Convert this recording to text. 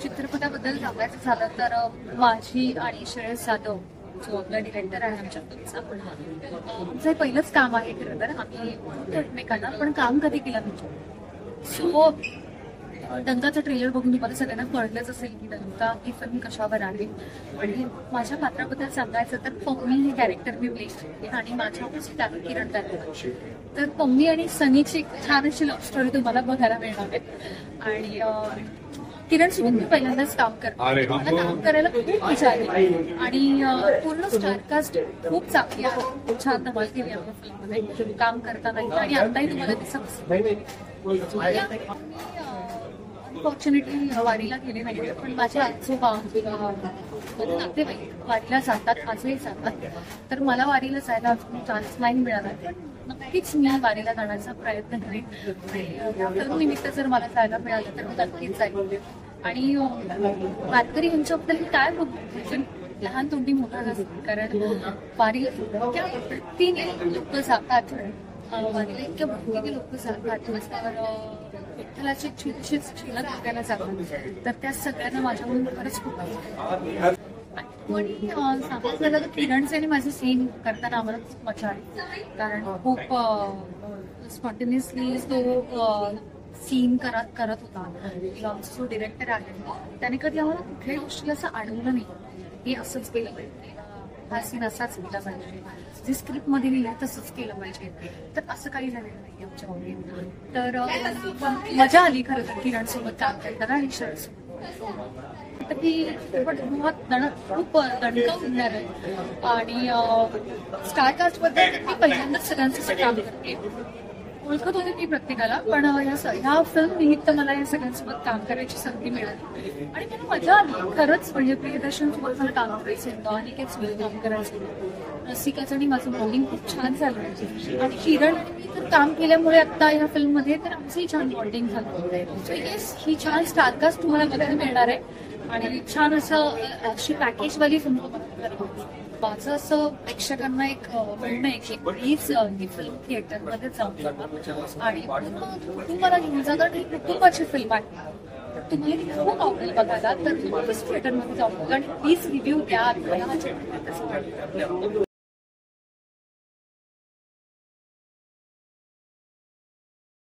चित्रपटाबद्दल सांगायचं झालं तर माझी आणि श्रेयस जाधव जो आपला डिरेक्टर आहे आमच्या फिल्मचा आमचं हे पहिलंच काम आहे खरं तर आम्ही ओळखतो एकमेकांना पण काम कधी केलं नाही सो डंकाचा ट्रेलर बघून तुम्हाला सगळ्यांना कळलंच असेल की डंका ही फिल्म कशावर आहे. आणि माझ्या पात्राबद्दल सांगायचं तर पम्मी हे कॅरेक्टर मी प्ले केले आणि माझ्या ऑपोजिट आहे किरण तारे. तर पम्मी आणि सनीची एक छान अशी लव्ह स्टोरी तुम्हाला बघायला मिळणार आहे. आणि किरण सोबत मी पहिल्यांदाच काम करते. मला काम करायला खूप मजा आली आणि पूर्ण स्टारकास्ट खूप चांगली आहे. खूप छान धमाल केली आपल्या फिल्ममध्ये काम करताना आणि आताही तुम्हाला दिसत अनफॉर्च्युनेटली वारीला गेले नाही पण माझे आजोबा माझे नातेवाईक वारीला जातात आजही जातात. तर मला वारीला जायला अजून चान्स नाही मिळाला पण नक्कीच मी वारीला जाण्याचा प्रयत्न करेन. निमित्त जर मला जायला मिळालं तर मी नक्कीच जाईल. आणि वारकरी यांच्याबद्दल काय बोलतो लहान तोंडी मोठा नसतो कारण वारीला तीन लोक जातात वारीला इतक्या भक्तीने लोक जातात विठ्ठलाची छोटीशी झलक बघायला जातात. तर त्या सगळ्यांना माझ्याकडून खरंच खूप पण सांगायचं झालं तर किरणचे आणि माझे सीन करताना आम्हाला खूप मजा आली कारण खूप स्पॉन्टेनियसली तो सीन करत होता. जो डिरेक्टर आहे त्याने कधी आम्हाला कुठल्याही गोष्टीला असं अडवलं नाही हे असंच केलं पाहिजे हा सीन असाच केला पाहिजे जे स्क्रिप्ट मध्ये लिहिलं तसंच केलं पाहिजे. तर असं काही झालेलं नाही आमच्या आवडीने. तर मजा आली खरं तर किरण सोबत काम करताना आणि शरद खूप दणका उडणार आहे. आणि स्टारकास्ट बद्दल मी पहिल्यांदाच सगळ्यांचं काम करते. ओळखत होते मी प्रत्येकाला पण ह्या फिल्म निमित्त मला या सगळ्यांसोबत काम करायची संधी मिळाली आणि मला मजा आली खरंच. म्हणजे प्रियदर्शन सोबत मला काम करायचं होतं अनिकेत सोबत काम करायचं होतं. रसिकाचं आणि माझं बॉलिंग खूप छान झालं आणि किरण मी तर काम केल्यामुळे आता या फिल्ममध्ये तर आमचंही छान बॉन्डिंग झालं. सो येस ही छान स्टारकास्ट तुम्हाला बघायला मिळणार आहे आणि छान असं अशी पॅकेजवाली फिल्म बघायला. माझं असं प्रेक्षकांना एक म्हणणं आहे की प्लीज ही फिल्म थिएटरमध्ये जाऊन बघा आणि तुम्हाला घेऊन जा कारण ही कुटुंबाची फिल्म आहे. तुम्हाला ती खूप आवडेल बघायला तर तुम्ही थिएटरमध्ये जाऊन बघा आणि प्लीज रिव्ह्यू द्या.